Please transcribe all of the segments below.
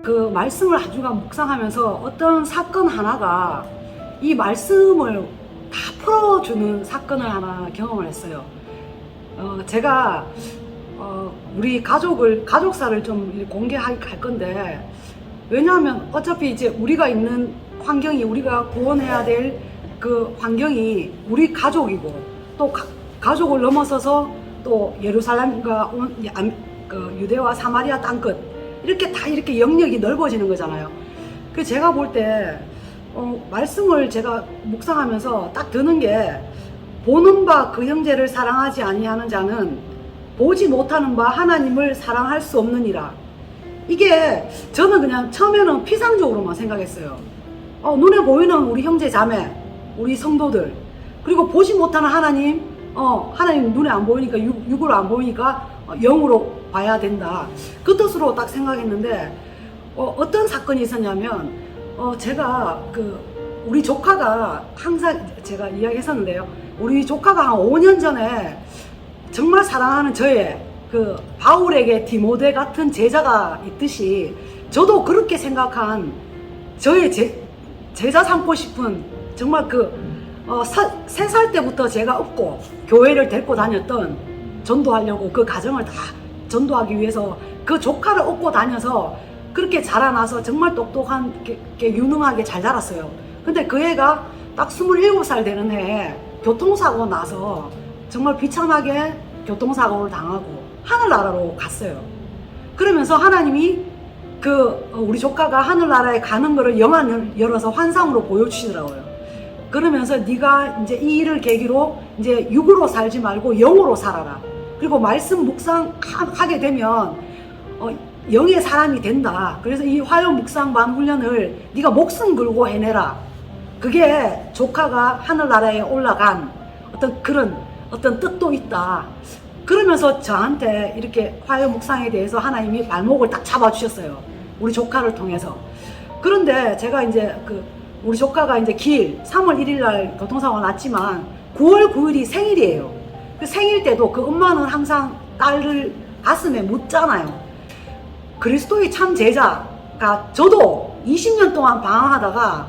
그 말씀을 한 주간 묵상하면서 어떤 사건 하나가 이 말씀을 다 풀어주는 사건을 하나 경험을 했어요. 제가 우리 가족사를 좀 공개할 건데, 왜냐하면 어차피 이제 우리가 있는 환경이, 우리가 구원해야 될 그 환경이 우리 가족이고, 또 가족을 넘어서서 또 예루살렘과 그 유대와 사마리아 땅끝 이렇게 영역이 넓어지는 거잖아요. 그 제가 볼 때 말씀을 제가 묵상하면서 딱 드는 게, 보는 바 그 형제를 사랑하지 아니하는 자는 보지 못하는 바 하나님을 사랑할 수 없느니라. 이게 저는 그냥 처음에는 피상적으로만 생각했어요. 눈에 보이는 우리 형제 자매, 우리 성도들, 그리고 보지 못하는 하나님, 하나님 눈에 안 보이니까, 육으로 안 보이니까 영으로 봐야 된다, 그 뜻으로 딱 생각했는데, 어떤 사건이 있었냐면, 제가 우리 조카가 항상 제가 이야기했었는데요. 우리 조카가 한 5년 전에 정말 사랑하는 저의 그 바울에게 디모데 같은 제자가 있듯이, 저도 그렇게 생각한 저의 제자 삼고 싶은, 정말 3살 때부터 제가 업고 교회를 데리고 다녔던, 전도하려고 그 가정을 다 전도하기 위해서 그 조카를 업고 다녀서 그렇게 자라나서 정말 똑똑한 유능하게 잘 자랐어요. 근데 그 애가 딱 27살 되는 해에 교통사고 나서 정말 비참하게 교통사고를 당하고 하늘나라로 갔어요. 그러면서 하나님이 우리 조카가 하늘나라에 가는 거를 영안을 열어서 환상으로 보여주시더라고요. 그러면서 네가 이제 이 일을 계기로 이제 육으로 살지 말고 영으로 살아라. 그리고 말씀 묵상하게 되면 영의 사람이 된다. 그래서 이 화요 묵상반 훈련을 네가 목숨 걸고 해내라. 그게 조카가 하늘나라에 올라간 어떤 뜻도 있다. 그러면서 저한테 이렇게 화요 묵상에 대해서 하나님이 발목을 딱 잡아주셨어요. 우리 조카를 통해서. 그런데 제가 이제 우리 조카가 이제 3월 1일 날 교통사고가 났지만 9월 9일이 생일이에요. 그 생일 때도 그 엄마는 항상 딸을 가슴에 묻잖아요. 그리스도의 참 제자가, 저도 20년 동안 방황하다가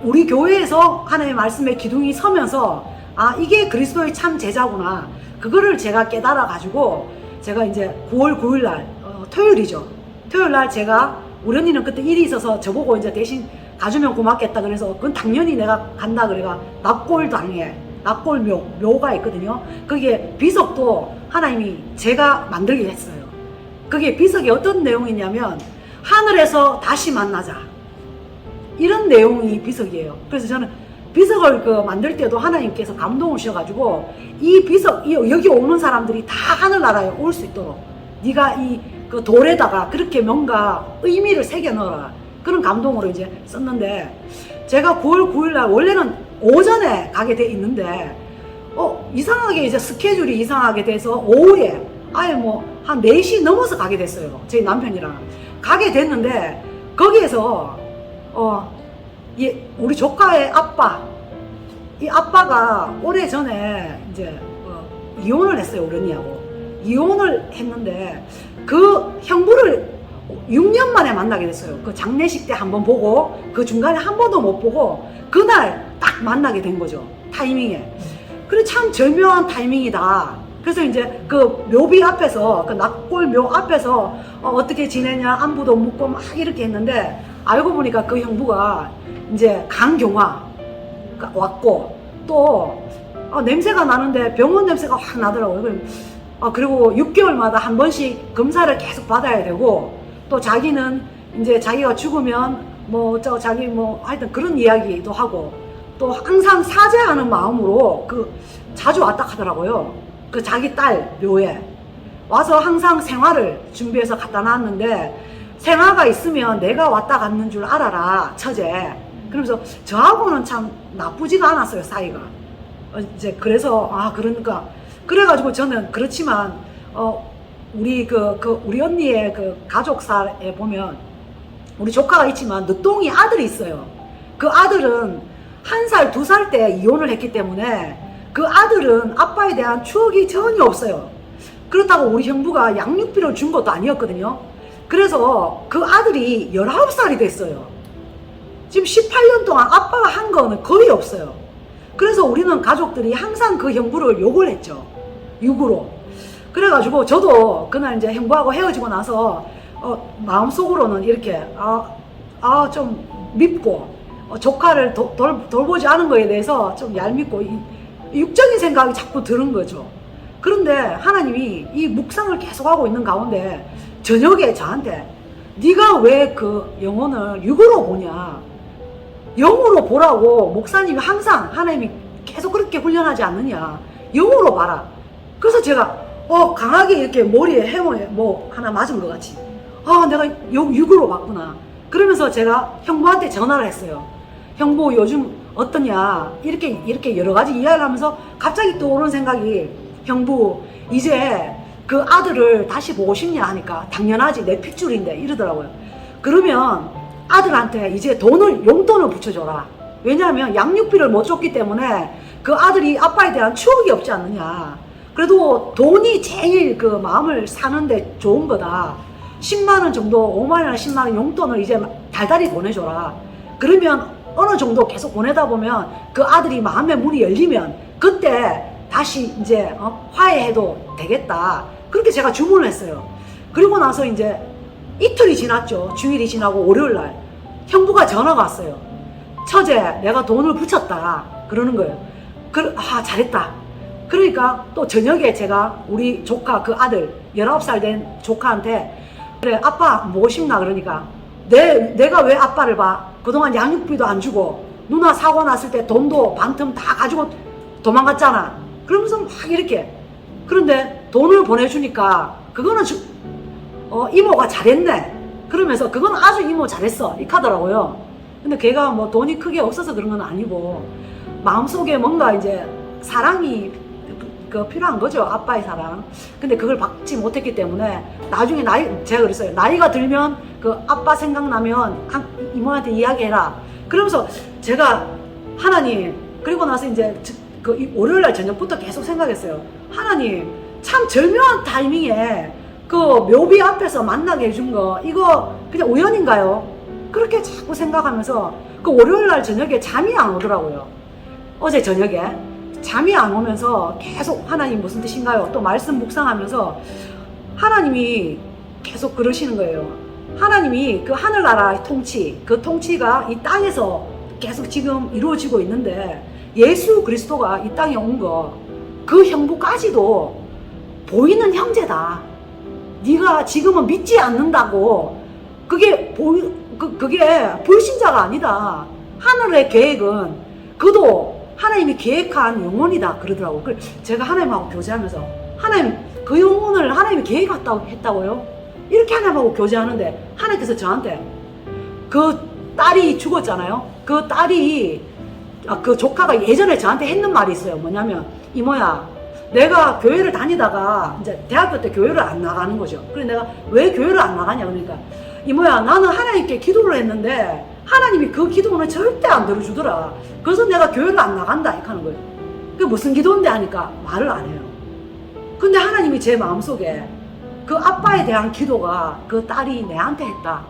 우리 교회에서 하나님의 말씀에 기둥이 서면서, 이게 그리스도의 참 제자구나, 그거를 제가 깨달아 가지고, 제가 이제 9월 9일 날 토요일이죠. 토요일 날 제가, 우리 언니는 그때 일이 있어서 저보고 이제 대신 가주면 고맙겠다 그래서, 그건 당연히 내가 간다 그래가 납골당에 납골묘가 있거든요. 거기에 비석도 하나님이 제가 만들게 했어요. 그게 비석이 어떤 내용이냐면, 하늘에서 다시 만나자, 이런 내용이 비석이에요. 그래서 저는 비석을 만들 때도 하나님께서 감동을 주셔가지고, 이 비석, 여기 오는 사람들이 다 하늘나라에 올 수 있도록 네가 그 돌에다가 그렇게 뭔가 의미를 새겨 넣어라, 그런 감동으로 이제 썼는데, 제가 9월 9일 날 원래는 오전에 가게 돼 있는데, 이상하게 이제 스케줄이 이상하게 돼서 오후에 아예 한 4시 넘어서 가게 됐어요. 저희 남편이랑 가게 됐는데, 거기에서 우리 조카의 이 아빠가 오래전에 이제 이혼을 했어요. 우리 언니하고 이혼을 했는데, 그 형부를 6년 만에 만나게 됐어요. 그 장례식 때 한번 보고, 그 중간에 한 번도 못 보고 그날 딱 만나게 된 거죠. 타이밍에. 그래, 참 절묘한 타이밍이다. 그래서 이제 그 묘비 앞에서, 그 납골묘 앞에서 어떻게 지내냐 안부도 묻고 막 이렇게 했는데, 알고 보니까 그 형부가 이제 간경화 왔고, 또 냄새가 나는데 병원 냄새가 확 나더라고요. 그리고 6개월마다 한 번씩 검사를 계속 받아야 되고, 또 자기는 이제 자기가 죽으면 하여튼 그런 이야기도 하고, 또 항상 사죄하는 마음으로 자주 왔다 하더라고요. 그 자기 딸 묘에 와서 항상 생화를 준비해서 갖다 놨는데, 생화가 있으면 내가 왔다 갔는 줄 알아라, 처제. 그러면서 저하고는 참 나쁘지가 않았어요, 사이가. 이제 그래서 그러니까 그래가지고 저는, 그렇지만 우리 우리 언니의 가족사에 보면 우리 조카가 있지만 늦둥이 아들이 있어요. 그 아들은 1살, 2살 때 이혼을 했기 때문에 그 아들은 아빠에 대한 추억이 전혀 없어요. 그렇다고 우리 형부가 양육비를 준 것도 아니었거든요. 그래서 그 아들이 19살이 됐어요. 지금 18년 동안 아빠가 한 거는 거의 없어요. 그래서 우리는 가족들이 항상 그 형부를 욕을 했죠. 욕으로. 그래가지고 저도 그날 이제 형부하고 헤어지고 나서 마음속으로는 이렇게 좀 밉고 조카를 돌보지 않은 거에 대해서 좀 얄밉고 육적인 생각이 자꾸 드는 거죠. 그런데 하나님이 이 묵상을 계속하고 있는 가운데 저녁에 저한테 네가 왜 그 영혼을 육으로 보냐, 영으로 보라고 목사님이 항상 하나님이 계속 그렇게 훈련하지 않느냐, 영으로 봐라. 그래서 제가 강하게 이렇게 머리에 해머에 뭐 하나 맞은 것 같이 내가 육으로 봤구나. 그러면서 제가 형부한테 전화를 했어요. 형부 요즘 어떠냐, 이렇게 여러 가지 이야기를 하면서 갑자기 떠오른 생각이, 형부 이제 그 아들을 다시 보고 싶냐 하니까 당연하지, 내 핏줄인데 이러더라고요. 그러면 아들한테 이제 용돈을 붙여줘라. 왜냐하면 양육비를 못 줬기 때문에 그 아들이 아빠에 대한 추억이 없지 않느냐. 그래도 돈이 제일 그 마음을 사는데 좋은 거다. 10만원 정도, 5만원이나 10만원 용돈을 이제 달달이 보내줘라. 그러면 어느 정도 계속 보내다 보면 그 아들이 마음의 문이 열리면 그때 다시 이제 화해해도 되겠다. 그렇게 제가 주문을 했어요. 그리고 나서 이제 이틀이 지났죠. 주일이 지나고 월요일날 형부가 전화가 왔어요. 처제, 내가 돈을 붙였다. 그러는 거예요. 잘했다. 그러니까 또 저녁에 제가 우리 조카 그 아들 19살 된 조카한테 그래 아빠 보고 싶나 그러니까 내가 왜 아빠를 봐? 그동안 양육비도 안 주고 누나 사고 났을 때 돈도 반틈 다 가지고 도망갔잖아. 그러면서 막 이렇게. 그런데 돈을 보내주니까 그거는 이모가 잘했네. 그러면서 그건 아주 이모 잘했어 이렇게 하더라고요. 근데 걔가 뭐 돈이 크게 없어서 그런 건 아니고 마음속에 뭔가 이제 사랑이 필요한 거죠. 아빠의 사랑. 근데 그걸 받지 못했기 때문에 나중에 제가 그랬어요. 나이가 들면 그 아빠 생각나면 이모한테 이야기해라. 그러면서 제가 하나님, 그리고 나서 이제 그 월요일날 저녁부터 계속 생각했어요. 하나님, 참 절묘한 타이밍에 그 묘비 앞에서 만나게 해준 거 이거 그냥 우연인가요? 그렇게 자꾸 생각하면서 그 월요일날 저녁에 잠이 안 오더라고요. 어제 저녁에 잠이 안 오면서 계속 하나님 무슨 뜻인가요? 또 말씀 묵상하면서 하나님이 계속 그러시는 거예요. 하나님이 그 하늘나라의 통치, 그 통치가 이 땅에서 계속 지금 이루어지고 있는데 예수 그리스도가 이 땅에 온 거, 그 형부까지도 보이는 형제다. 네가 지금은 믿지 않는다고 그게 불신자가 아니다. 하늘의 계획은 그도 하나님이 계획한 영혼이다 그러더라고. 제가 하나님하고 교제하면서 하나님, 그 영혼을 하나님이 계획했다고요? 이렇게 하나님하고 교제하는데 하나님께서 저한테 그 딸이 죽었잖아요. 그 딸이 그 조카가 예전에 저한테 했는 말이 있어요. 뭐냐면, 이모야, 내가 교회를 다니다가 이제 대학교 때 교회를 안 나가는 거죠. 그래서 내가 왜 교회를 안 나가냐 그러니까, 이모야, 나는 하나님께 기도를 했는데 하나님이 그 기도는 절대 안 들어주더라. 그래서 내가 교회를 안 나간다 이렇게 하는 거예요. 그게 무슨 기도인데 하니까 말을 안 해요. 근데 하나님이 제 마음속에 그 아빠에 대한 기도가 그 딸이 내한테 했다.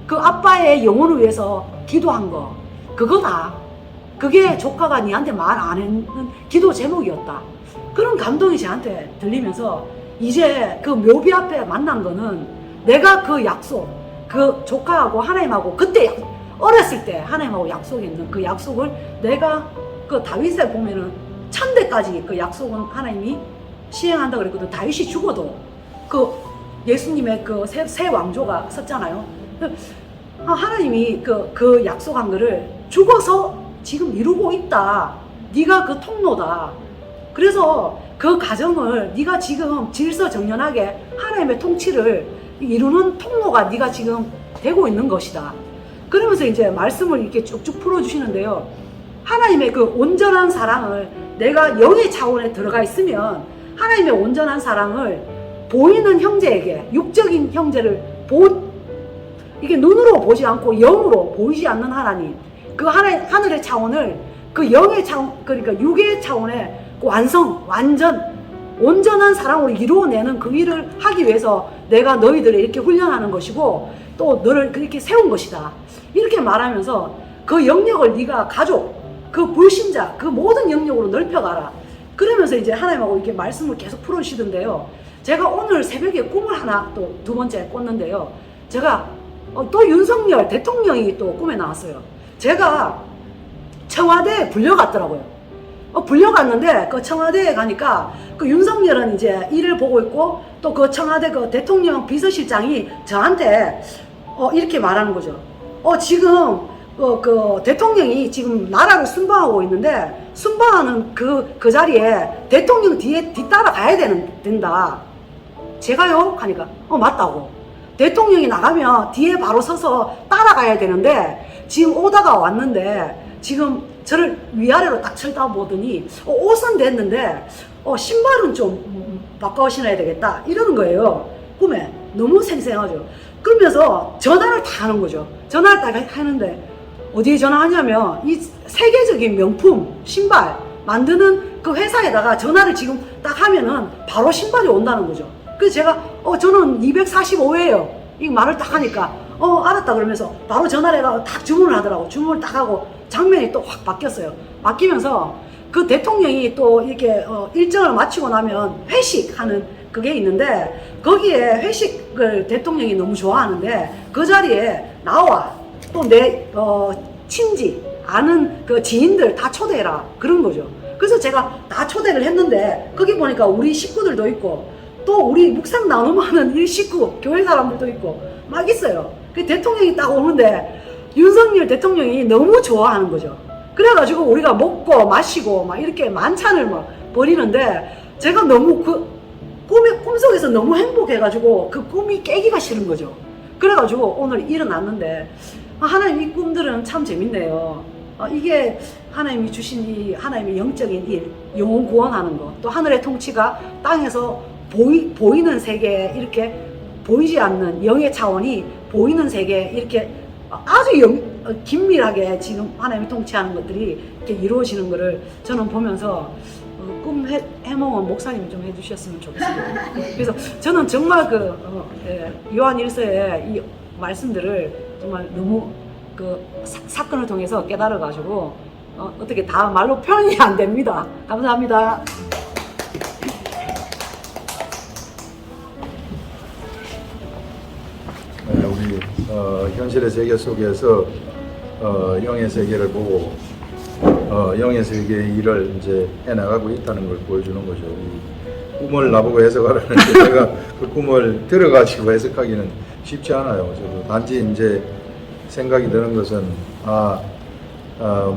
그 아빠의 영혼을 위해서 기도한 거 그거다. 그게 조카가 니한테 말 안 했는 기도 제목이었다. 그런 감동이 저한테 들리면서 이제 그 묘비 앞에 만난 거는 내가 그 약속, 그 조카하고 하나님하고 그때 어렸을 때 하나님하고 약속했는 그 약속을 내가 그 다윗에 보면은 1000대까지 그 약속은 하나님이 시행한다 그랬거든. 다윗이 죽어도 그 예수님의 그 새 왕조가 섰잖아요. 하나님이 그 약속한 거를 죽어서 지금 이루고 있다. 네가 그 통로다. 그래서 그 가정을 네가 지금 질서정연하게 하나님의 통치를 이루는 통로가 네가 지금 되고 있는 것이다. 그러면서 이제 말씀을 이렇게 쭉쭉 풀어주시는데요. 하나님의 그 온전한 사랑을 내가 영의 차원에 들어가 있으면 하나님의 온전한 사랑을 보이는 형제에게, 육적인 형제를 이게 눈으로 보지 않고 영으로 보이지 않는 하나님, 그 하늘의 차원을 그 영의 차원, 그러니까 육의 차원에 완전 온전한 사랑으로 이루어내는 그 일을 하기 위해서 내가 너희들을 이렇게 훈련하는 것이고 또 너를 그렇게 세운 것이다. 이렇게 말하면서 그 영역을 네가 가족, 그 불신자, 그 모든 영역으로 넓혀가라. 그러면서 이제 하나님하고 이렇게 말씀을 계속 풀어주시던데요. 제가 오늘 새벽에 꿈을 하나 또 두 번째 꿨는데요. 제가 또 윤석열 대통령이 또 꿈에 나왔어요. 제가 청와대에 불려갔더라고요. 불려갔는데 그 청와대에 가니까 그 윤석열은 이제 일을 보고 있고 또 그 청와대 그 대통령 비서실장이 저한테 이렇게 말하는 거죠. 지금 그 대통령이 지금 나라를 순방하고 있는데 순방하는 그 자리에 대통령 뒤따라 가야 된다. 제가요? 하니까 맞다고. 대통령이 나가면 뒤에 바로 서서 따라가야 되는데 지금 오다가 왔는데 지금 저를 위아래로 딱 쳐다보더니 옷은 됐는데 신발은 좀 바꿔 신어야 되겠다 이러는 거예요. 꿈에 너무 생생하죠. 그러면서 전화를 다 하는 거죠. 전화를 딱 하는데 어디에 전화하냐면 이 세계적인 명품 신발 만드는 그 회사에다가 전화를 지금 딱 하면은 바로 신발이 온다는 거죠. 그래서 제가 저는 245회예요 이 말을 딱 하니까 알았다 그러면서 바로 전화를 해가지고 딱 주문을 하더라고. 주문을 딱 하고 장면이 또 확 바뀌었어요. 바뀌면서 그 대통령이 또 이렇게 일정을 마치고 나면 회식하는 그게 있는데 거기에 회식을 대통령이 너무 좋아하는데 그 자리에 나와 또 내 친지 아는 그 지인들 다 초대해라 그런 거죠. 그래서 제가 다 초대를 했는데 거기 보니까 우리 식구들도 있고 또 우리 묵상 나눔하는 이 식구 교회 사람들도 있고 막 있어요. 그 대통령이 딱 오는데 윤석열 대통령이 너무 좋아하는 거죠. 그래가지고 우리가 먹고 마시고 막 이렇게 만찬을 막 벌이는데 제가 너무 그 꿈속에서 너무 행복해가지고 그 꿈이 깨기가 싫은 거죠. 그래가지고 오늘 일어났는데 하나님 이 꿈들은 참 재밌네요. 이게 하나님이 주신 이 하나님의 영적인 일, 영혼 구원하는 것, 또 하늘의 통치가 땅에서 보이는 세계에 이렇게 보이지 않는 영의 차원이 보이는 세계에 이렇게 아주 긴밀하게 지금 하나님이 통치하는 것들이 이렇게 이루어지는 것을 저는 보면서 꿈 해몽은 목사님이 좀 해주셨으면 좋겠어요. 그래서 저는 정말 요한 1서의 이 말씀들을 정말 너무 그 사건을 통해서 깨달아가지고 어떻게 다 말로 표현이 안 됩니다. 감사합니다. 우리 현실의 세계 속에서 영의 세계를 보고 영의 세계의 일을 이제 해나가고 있다는 걸 보여주는 거죠. 이 꿈을 나보고 해석하라는데 제가 그 꿈을 들어가지고 해석하기는 쉽지 않아요. 저도 단지 이제 생각이 드는 것은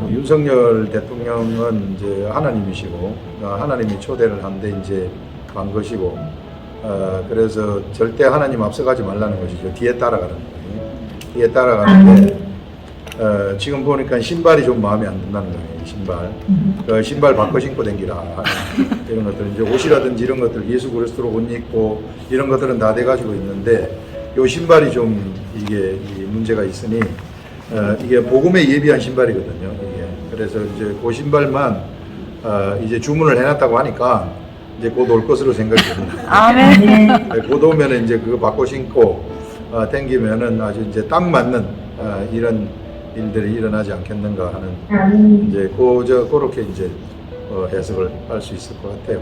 윤석열 대통령은 이제 하나님이시고 하나님이 초대를 한데 이제 간 것이고 그래서 절대 하나님 앞서가지 말라는 것이죠. 뒤에 따라가는 거예요. 뒤에 따라가는데 지금 보니까 신발이 좀 마음에 안 든다는 거예요. 신발. 신발 바꿔 신고 댕기라. 이런 것들 이제 옷이라든지 이런 것들 예수 그리스도로 옷 입고 이런 것들은 다 돼가지고 있는데 요 신발이 좀 이게 문제가 있으니 이게 복음에 예비한 신발이거든요. 이게 그래서 이제 그 신발만 이제 주문을 해놨다고 하니까 이제 곧 올 것으로 생각이 듭니다. 아멘. 곧 오면은 이제 그거 바꿔 신고 댕기면은 아주 이제 딱 맞는 이런 일들이 일어나지 않겠는가 하는 이제 그렇게 이제 해석을 할 수 있을 것 같아요.